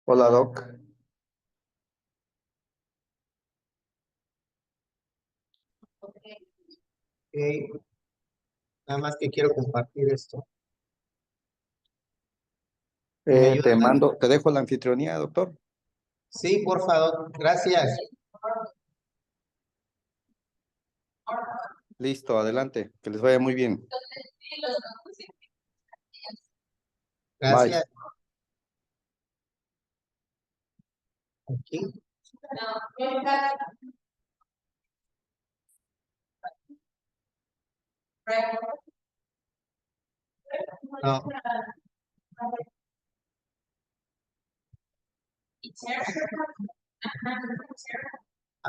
Hola, Doc. Ok, nada más que quiero compartir esto. ¿Me ayuda? Te dejo la anfitrionía, doctor. Sí, por favor, gracias. Listo, adelante. Que les vaya muy bien. Bye. Gracias. Aquí. No,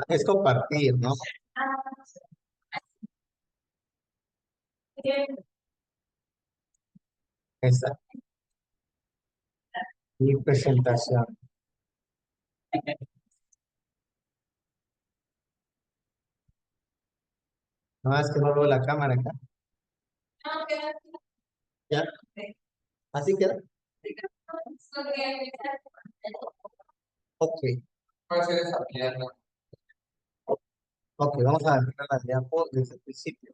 es compartir, ¿no? Esa. Mi presentación. No, es que no veo la cámara acá. ¿Ya? ¿Así queda? Ok. Ok, vamos a ver la diapo desde el principio.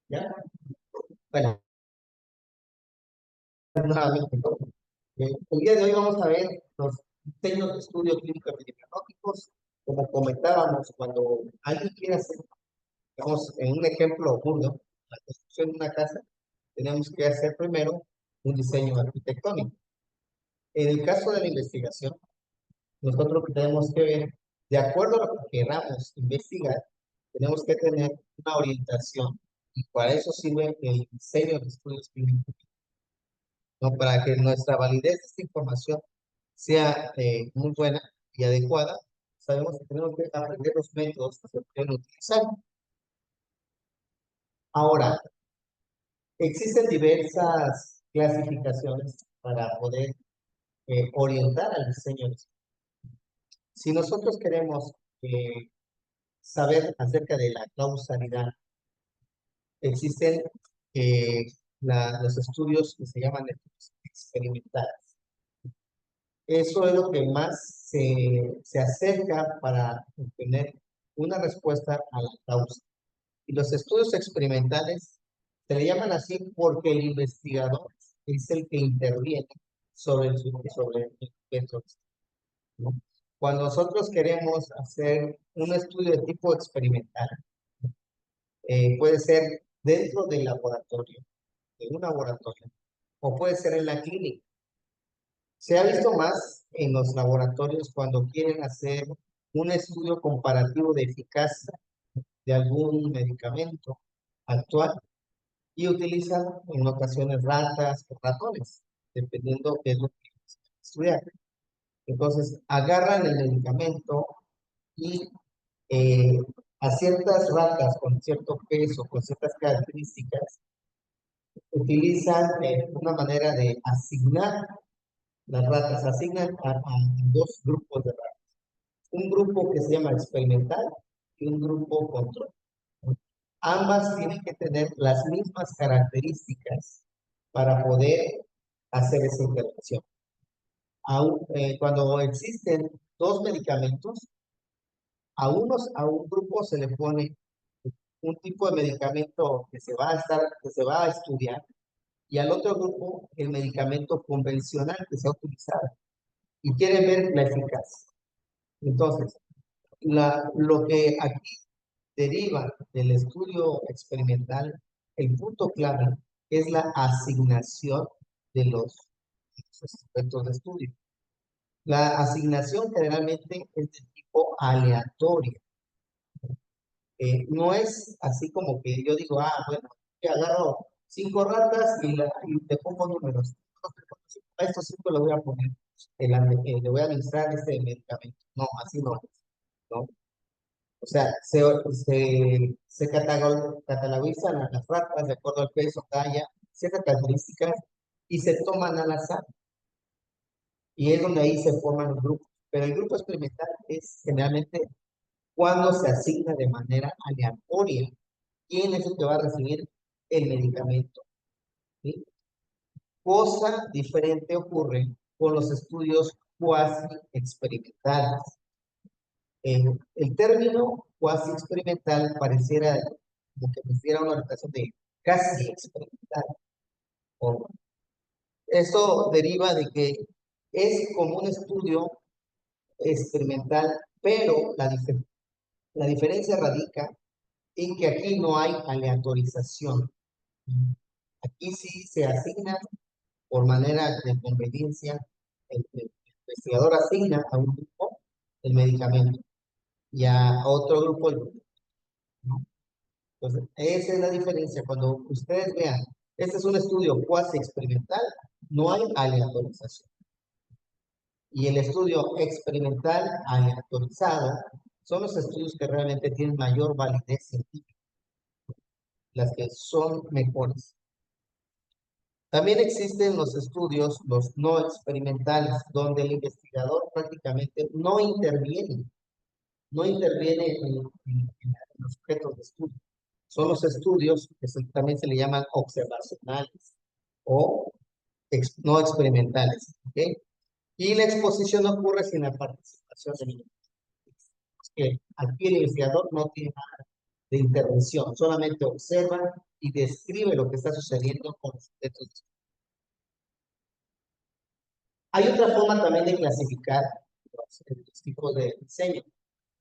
¿Ya? Bueno, nuevamente. El día de hoy vamos a ver los diseños de estudios clínicos epidemiológicos. Como comentábamos, cuando alguien quiere hacer, digamos, en un ejemplo burdo, la construcción de una casa, tenemos que hacer primero un diseño arquitectónico. En el caso de la investigación, nosotros tenemos que ver, de acuerdo a lo que queramos investigar, tenemos que tener una orientación y para eso sirve el diseño de estudios clínicos, ¿no? Para que nuestra validez de esta información sea muy buena y adecuada, sabemos que tenemos que aprender los métodos que se pueden utilizar. Ahora, existen diversas clasificaciones para poder orientar al diseño. Si nosotros queremos saber acerca de la causalidad, existen los estudios que se llaman estudios experimentales. Eso es lo que más se acerca para obtener una respuesta a la causa. Y los estudios experimentales se le llaman así porque el investigador es el que interviene sobre el sujeto, ¿no? Cuando nosotros queremos hacer un estudio de tipo experimental, puede ser dentro del laboratorio, de un laboratorio, o puede ser en la clínica. Se ha visto más en los laboratorios cuando quieren hacer un estudio comparativo de eficacia de algún medicamento actual y utilizan en ocasiones ratas o ratones, dependiendo de lo que estudiar. Entonces, agarran el medicamento y eh, a ciertas ratas con cierto peso, con ciertas características, utilizan una manera de asignar las ratas, asignan a dos grupos de ratas. Un grupo que se llama experimental y un grupo control. Ambas tienen que tener las mismas características para poder hacer esa intervención. Cuando existen dos medicamentos, a un grupo se le pone un tipo de medicamento que se va a estudiar, y al otro grupo el medicamento convencional que se ha utilizado y quieren ver la eficacia. Entonces, lo que aquí deriva del estudio experimental, el punto clave es la asignación de los sujetos de estudio. La asignación generalmente es de tipo aleatorio. No es así como que yo digo, bueno, que agarro 5 ratas y te pongo números. A estos 5 le voy a poner, le voy a administrar este medicamento. No, así no es, ¿no? O sea, se catalogizan a las ratas de acuerdo al peso, talla, ciertas características y se toman al azar. Y es donde ahí se forman los grupos. Pero el grupo experimental es generalmente cuando se asigna de manera aleatoria quién es el que va a recibir el medicamento. ¿Sí? Cosa diferente ocurre con los estudios cuasi experimentales. El término cuasi experimental pareciera como que refiere a una orientación de casi experimental. O Esto deriva de que es como un estudio experimental, pero la diferencia radica en que aquí no hay aleatorización. Aquí sí se asigna por manera de conveniencia, el investigador asigna a un grupo el medicamento y a otro grupo el grupo, ¿no? Entonces, esa es la diferencia. Cuando ustedes vean, este es un estudio cuasi experimental, no hay aleatorización. Y el estudio experimental aleatorizado son los estudios que realmente tienen mayor validez científica, las que son mejores. También existen los estudios, los no experimentales, donde el investigador prácticamente no interviene en los objetos de estudio. Son los estudios que también se le llaman observacionales o no experimentales. ¿Ok? Y la exposición ocurre sin la participación del investigador. Que aquí el investigador no tiene nada de intervención, solamente observa y describe lo que está sucediendo con los objetos de estudio. Hay otra forma también de clasificar los tipos de diseño,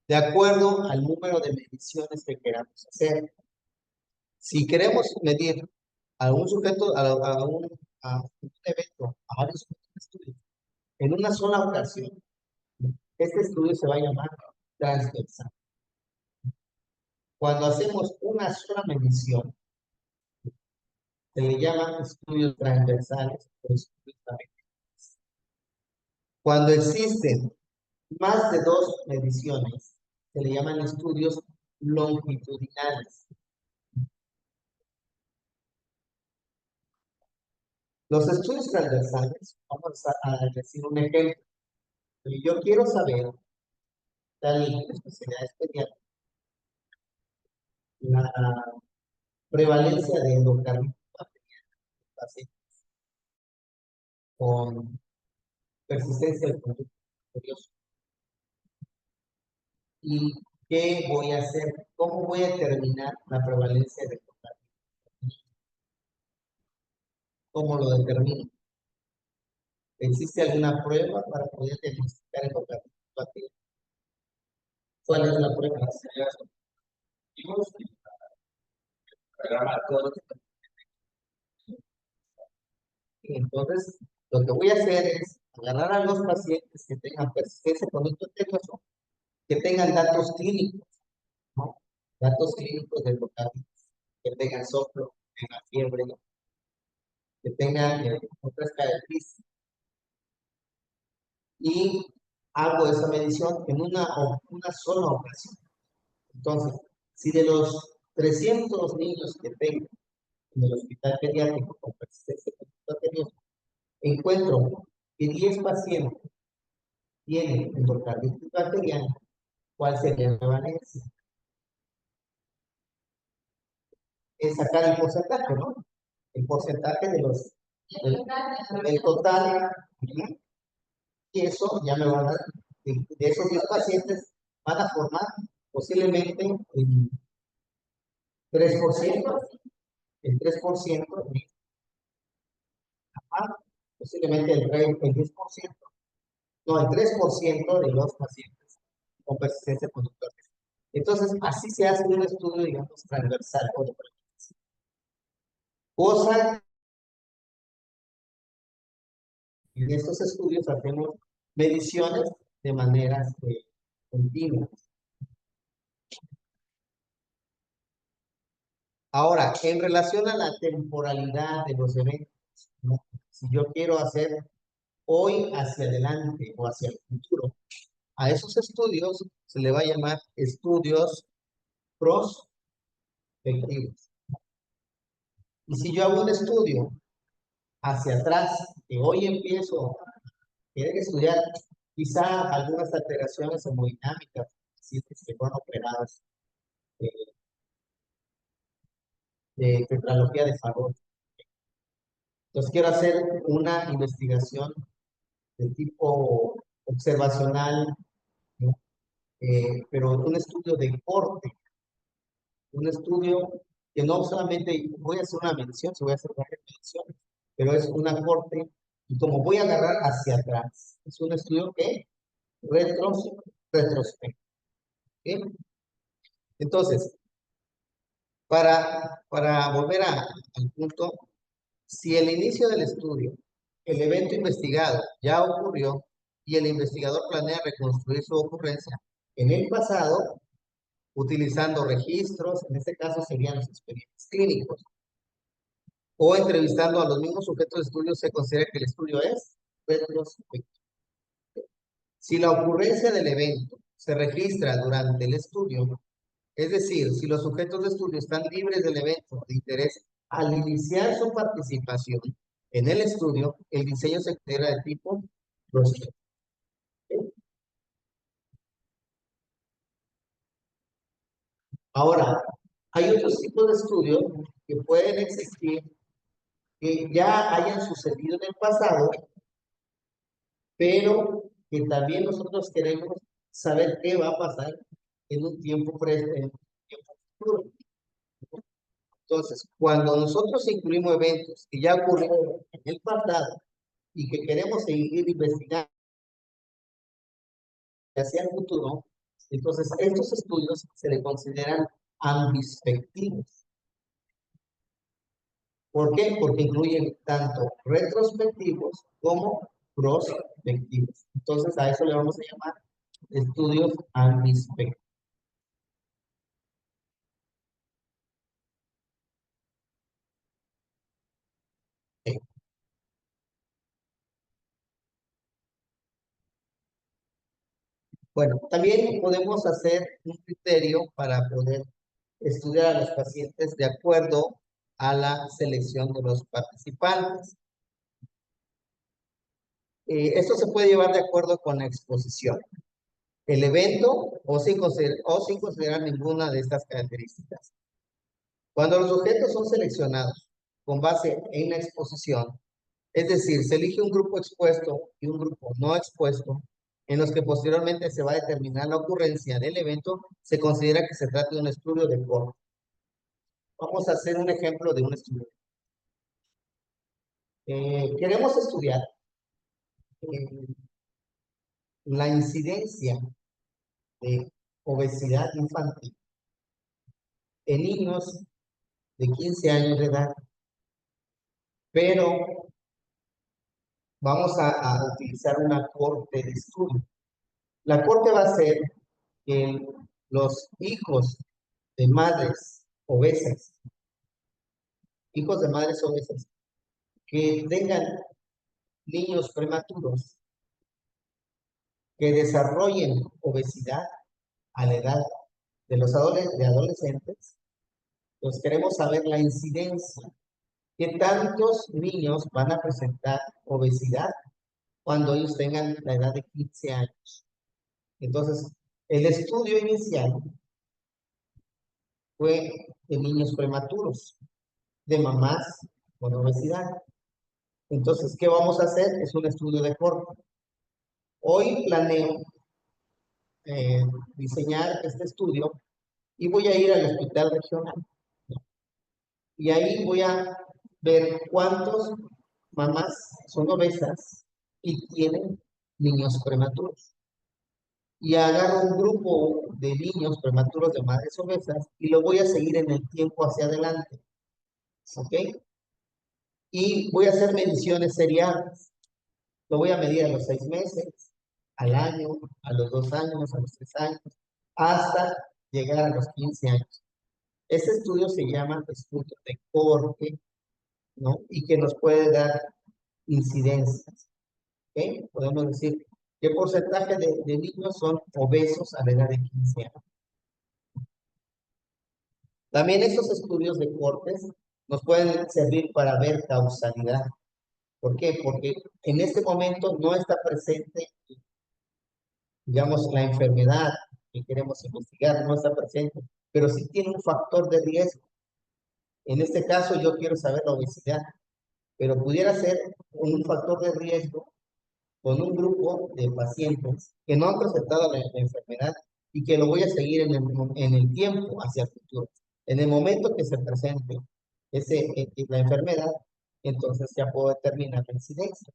de acuerdo al número de mediciones que queramos hacer. Si queremos medir a un sujeto, a un evento, a varios sujetos de estudio, en una sola ocasión, este estudio se va a llamar transversal. Cuando hacemos una sola medición, se le llaman estudios transversales o estudios transversales. Cuando existen más de 2 mediciones, se le llaman estudios longitudinales. Los estudios transversales, vamos a decir un ejemplo. Yo quiero saber, tal especialidad pediátrica, la prevalencia de endocarditis en pacientes con persistencia del conducto infeccioso. ¿Y qué voy a hacer? ¿Cómo voy a determinar la prevalencia de endocarditis? ¿Cómo lo determino? ¿Existe alguna prueba para poder diagnosticar endocarditis? ¿Cuál es la prueba? Entonces, lo que voy a hacer es agarrar a los pacientes que tengan persistencia con conducto infeccioso, que tengan datos clínicos, ¿no? Datos clínicos de endocarditis, que tengan soplo, que tengan fiebre, que tengan otras características. Y hago esa medición en una sola ocasión. Entonces, si de los 300 niños que tengo en el hospital pediátrico con persistencia de conducto infeccioso, encuentro que 10 pacientes tienen endocarditis bacteriana, ¿cuál sería la prevalencia? Es sacar el porcentaje, ¿no? El porcentaje del total. Y eso ya me va a dar, de esos 10 pacientes, van a formar posiblemente el 3%, el 3%, posiblemente el 10%, no, el 3% de los pacientes con persistencia conductual. Entonces, así se hace un estudio, digamos, transversal o de prevalencia. Cosa que en estos estudios hacemos mediciones de maneras continuas. Ahora, en relación a la temporalidad de los eventos, ¿no? Si yo quiero hacer hoy hacia adelante o hacia el futuro, a esos estudios se le va a llamar estudios prospectivos. Y si yo hago un estudio hacia atrás, que hoy empiezo a querer estudiar quizá algunas alteraciones hemodinámicas, que fueron operadas eh, de tetralogía de Fagott. Entonces quiero hacer una investigación de tipo observacional, ¿no? Pero un estudio de corte, un estudio que no solamente voy a hacer una mención, se voy a hacer varias menciones, pero es una corte, y como voy a agarrar hacia atrás, es un estudio que retrospectiva. ¿Okay? Entonces, para volver al punto, si el inicio del estudio, el evento investigado ya ocurrió y el investigador planea reconstruir su ocurrencia en el pasado, utilizando registros, en este caso serían los expedientes clínicos, o entrevistando a los mismos sujetos de estudio, se considera que el estudio es retrospectivo. Si la ocurrencia del evento se registra durante el estudio, es decir, si los sujetos de estudio están libres del evento de interés al iniciar su participación en el estudio, el diseño se considera de tipo prospectivo. Ahora, hay otros tipos de estudios que pueden existir que ya hayan sucedido en el pasado, pero que también nosotros queremos saber qué va a pasar en un tiempo presente, en un tiempo futuro. Entonces, cuando nosotros incluimos eventos que ya ocurrieron en el pasado y que queremos seguir investigando hacia el futuro, entonces estos estudios se le consideran ambispectivos. ¿Por qué? Porque incluyen tanto retrospectivos como prospectivos. Entonces, a eso le vamos a llamar estudios ambispectivos. Bueno, también podemos hacer un criterio para poder estudiar a los pacientes de acuerdo a la selección de los participantes. Esto se puede llevar de acuerdo con la exposición, el evento o sin considerar ninguna de estas características. Cuando los sujetos son seleccionados con base en la exposición, es decir, se elige un grupo expuesto y un grupo no expuesto, en los que posteriormente se va a determinar la ocurrencia del evento, se considera que se trata de un estudio de corte. Vamos a hacer un ejemplo de un estudio. Queremos estudiar eh, la incidencia de obesidad infantil en niños de 15 años de edad, pero vamos a utilizar una corte de estudio. La corte va a ser que los obesas, hijos de madres obesas, que tengan niños prematuros, que desarrollen obesidad a la edad de los adolescentes, pues queremos saber la incidencia. ¿Qué tantos niños van a presentar obesidad cuando ellos tengan la edad de 15 años? Entonces, el estudio inicial fue de niños prematuros, de mamás con obesidad. Entonces, ¿qué vamos a hacer? Es un estudio de corte. Hoy planeo eh, diseñar este estudio y voy a ir al hospital regional. Y ahí voy a ver cuántos mamás son obesas y tienen niños prematuros. Y agarro un grupo de niños prematuros de madres obesas y lo voy a seguir en el tiempo hacia adelante. ¿Ok? Y voy a hacer mediciones seriadas. Lo voy a medir a los 6 meses, al año, a los 2 años, a los 3 años, hasta llegar a los 15 años. Ese estudio se llama estudio de corte, ¿no? Y que nos puede dar incidencias, ¿ok? Podemos decir qué porcentaje de niños son obesos a la edad de 15 años. También esos estudios de cortes nos pueden servir para ver causalidad. ¿Por qué? Porque en este momento no está presente, digamos, la enfermedad que queremos investigar, no está presente, pero sí tiene un factor de riesgo. En este caso yo quiero saber la obesidad, pero pudiera ser un factor de riesgo con un grupo de pacientes que no han presentado la enfermedad y que lo voy a seguir en el tiempo hacia el futuro. En el momento que se presente la enfermedad, entonces ya puedo determinar la incidencia.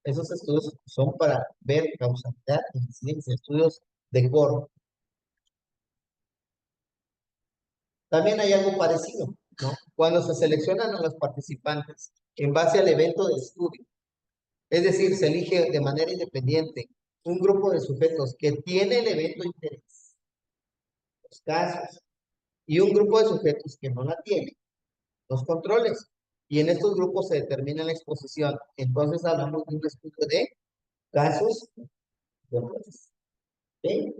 Esos estudios son para ver causalidad e incidencia, estudios de corte. También hay algo parecido, ¿no? Cuando se seleccionan a los participantes en base al evento de estudio, es decir, se elige de manera independiente un grupo de sujetos que tiene el evento de interés, los casos, y un grupo de sujetos que no la tiene, los controles. Y en estos grupos se determina la exposición. Entonces hablamos de un estudio de casos, controles. ¿Ok?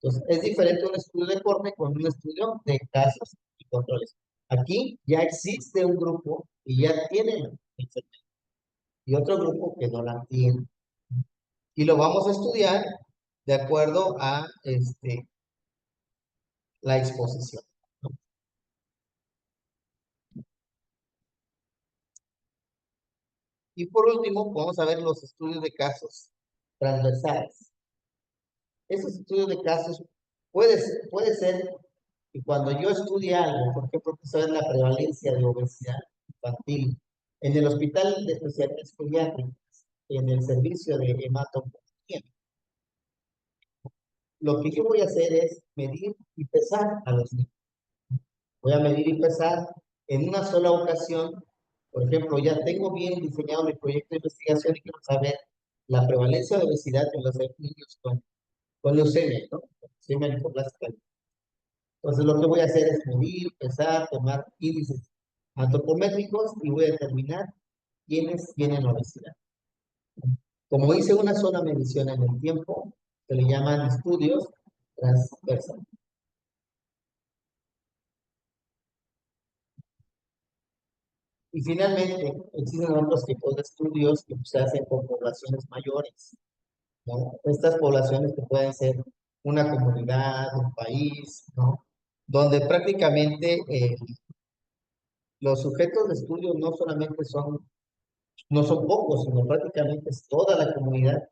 Entonces, es diferente un estudio de corte con un estudio de casos y controles. Aquí ya existe un grupo y ya tiene la enfermedad y otro grupo que no la tiene. Y lo vamos a estudiar de acuerdo a la exposición, ¿no? Y por último, vamos a ver los estudios de casos transversales. Esos estudios de casos puede ser que cuando yo estudie algo, por ejemplo, saber la prevalencia de obesidad infantil en el hospital de especialidades pediátricas, en el servicio de hematología, lo que yo voy a hacer es medir y pesar a los niños. Voy a medir y pesar en una sola ocasión. Por ejemplo, ya tengo bien diseñado mi proyecto de investigación y quiero saber la prevalencia de obesidad en los niños con leucemia, ¿no? Leucemia linfoblástica. Entonces, lo que voy a hacer es medir, pesar, tomar índices antropométricos y voy a determinar quiénes tienen obesidad. Como hice una sola medición en el tiempo, se le llaman estudios transversales. Y finalmente, existen otros tipos de estudios que se hacen con poblaciones mayores, ¿no? Estas poblaciones que pueden ser una comunidad, un país, ¿no? Donde prácticamente los sujetos de estudio no solamente no son pocos, sino prácticamente es toda la comunidad.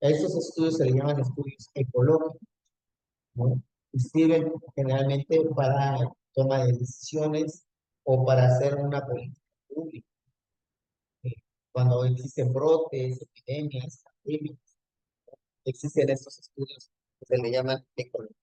A esos estudios se le llaman estudios ecológicos, ¿no? Y sirven generalmente para toma de decisiones o para hacer una política pública. Cuando existen brotes, epidemias, pandemias, existen estos estudios que se le llaman ecológicos.